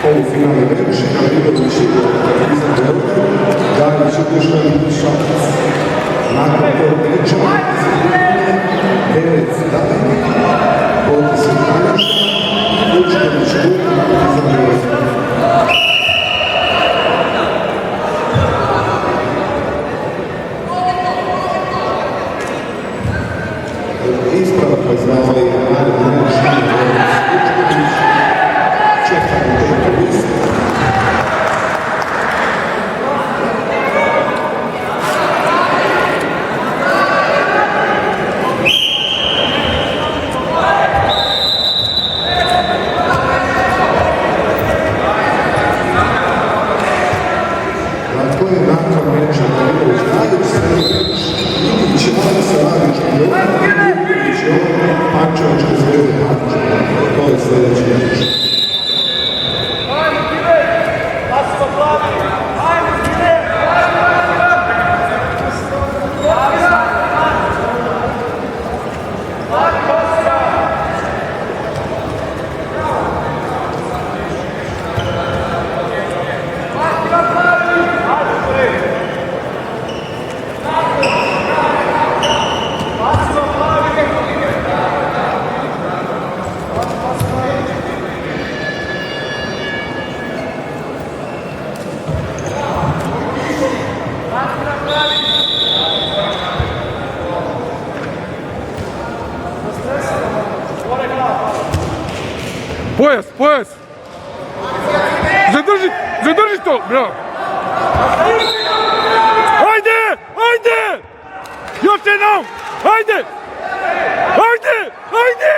Polufinalni meč, Davidović i Partizan Beograd, Galić i Dušan Šabac. Nakon tog meča, Berec David, Botis i Kanjaša, Vučković i Partizan Beograd. Ispravak koji znao je naredni meč Vučković, čekamo petu listu. Na koji nakon meča Davidović Galić Ilić je malo sa Radičkom Jovanom, Ilić je Pančevačke zvezde Pančeva. To je sljedeći meč. Пояс, пояс! Задержи то, браво! Ajde, ajde! Još jednom, ajde! Ajde, ajde!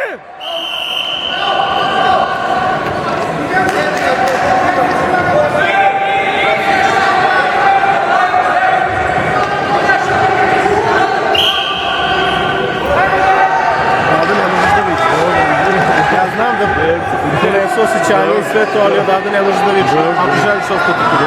Ja znam da donesu osjećanje i sve to, ali odavde ne možeš da vidiš ako želiš ostati tu.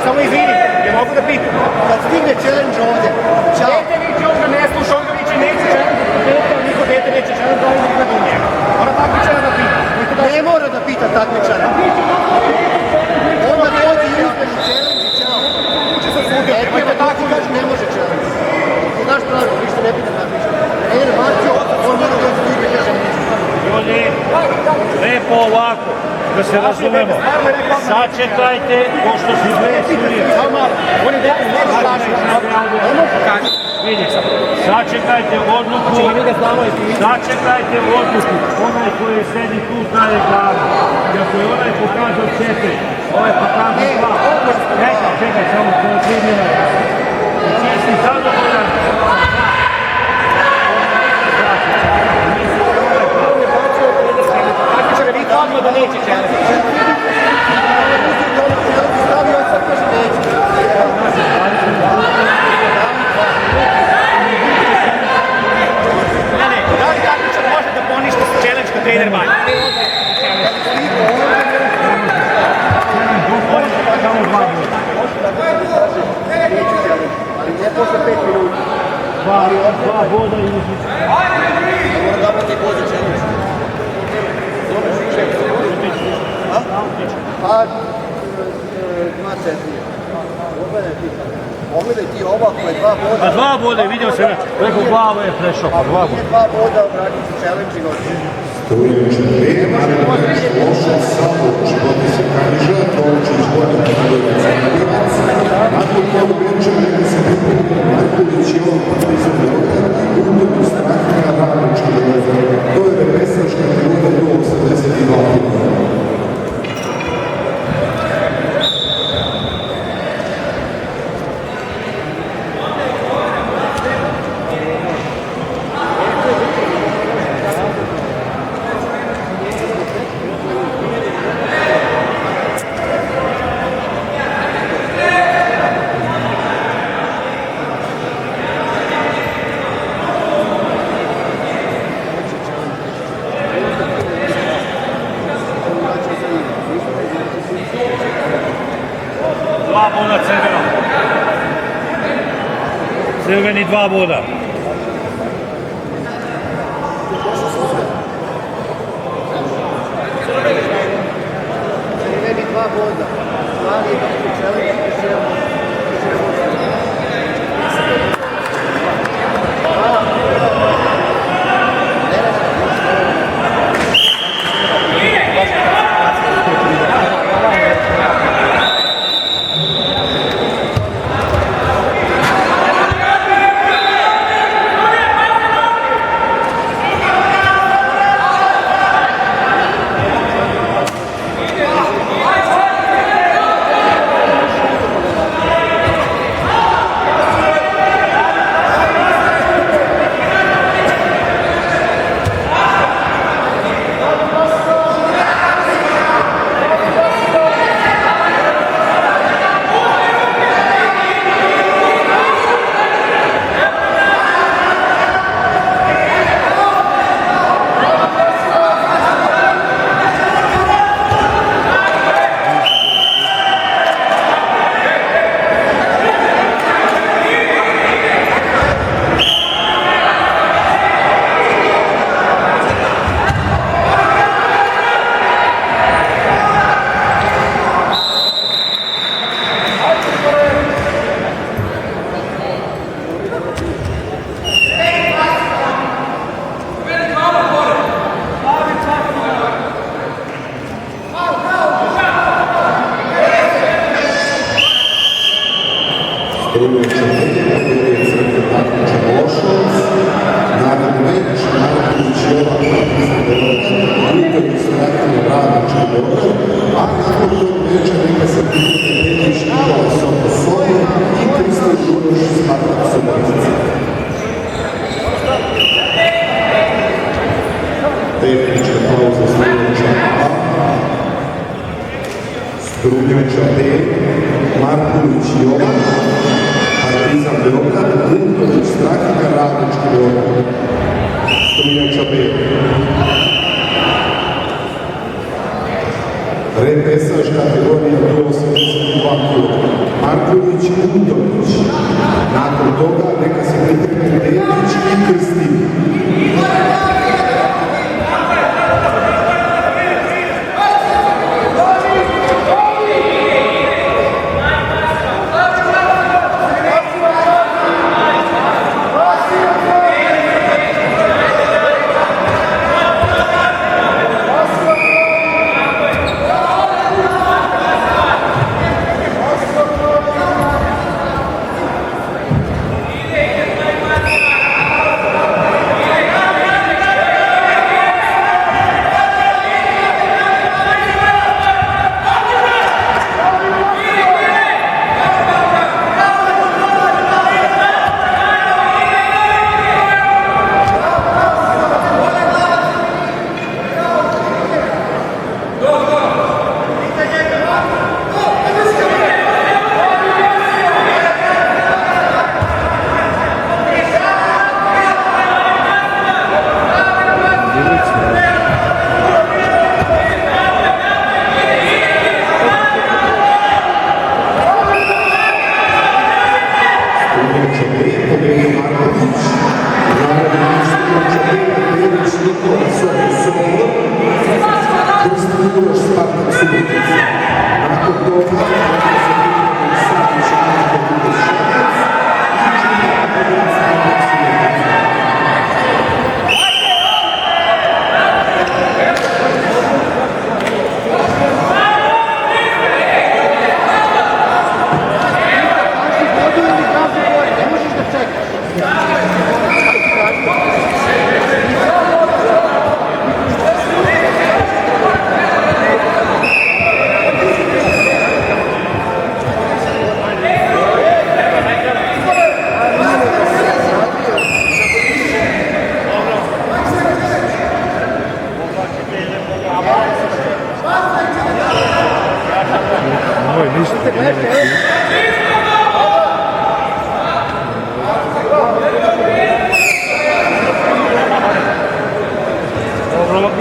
Samo izvini, ja mogu da pitam. Kad stigne challenge ovde, dete viće ovde ne sluša, on ga viće neće challenge, niko dete neće challenge, on ga gleda u njega. Mora takmičara da pita. Ne mora da pita takmičara. Onda dođe i uzmeš challenge i čao. Uče sa suge. Pita tako kaže ne može challenge. Ti znaš pravilo, ništa ne pita takmičara. Trener bacio, on mora dođe u igre i kaže neće. Ljudi, lepo ovako, da se razumemo. Sačekajte, pošto su dve sudije. Oni dete neće laži. Sačekajte odluku. Sačekajte odluku. Onaj koji sedi tu daje glavu. I ako je onaj pokazao 4, ovaj pokazao 2. Čekaj, samo to je 3 minuta. Ti si zadovoljan. Odmah da neće challenge. Stavio sam to što neće. Ne, da li takmičar može da poništi challenge kad trener manje? Samo 2 minuta. posle 5 minuta. Dva boda i Moram da prati Boze challenge. Pa, 2-4. Pogledaj ti ova koja je 2 boda. A dva boda, vidio sam, preko glava je prešao, pa dva boda. Nije 2 boda, vrati se challenge i noći. Strujajući pet, Marinović, Lošac, Samović, vodi se Kanjiža, Tomičić, Gornja, Kragujevac, Kragujevac, nakon toga Benča, neka se pripremi, Marković i on Partizan Beograd, Udović, Strahina, Radnički Beograd. To je repesačka kategorija do 82 kg. Dva boda crveno. Crveni dva boda. Crveni 2 boda. Mali je challenge. Strujajući pet, kategorija crte takmičar Lošac, Marinović, Marković, Jovan, Partizan Beograd, Udović, Strahina, Radnički Beograd, a nakon tog meča neka se pripremi Petić, Nikola Soko Sobo i Krista Žuroš iz Spartak Subotica. Tehnička pauza Strujajuća 2, Strujajuća 5, Marković Jovan, Partizan Beograd, Udović, Strahina, Radnički Beograd. Strujajuća 5. Repesaž kategorija do 82 kg. Marković, Udović. Nakon toga neka se pripremi Petić i Krstin. Čabeta, Veljko Marković, naredni Ištvan Čabeta, Pević, Nikola Sobor, Krsti Uroš, Spartak Subotica. Nakon toga, Savić, Anko Budiš Šapac, i Čuka Budić, Spartak Subotica.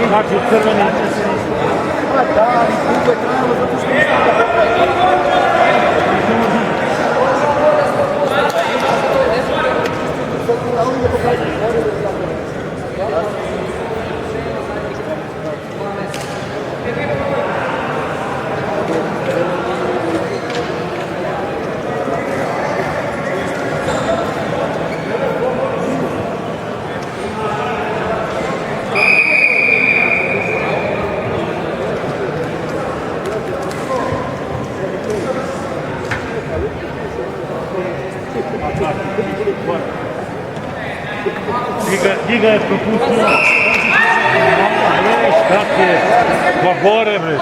Znači crveni. Da, ali dugo je trajalo zato što Njega je propustio. Šta ti je? Pa bore bre.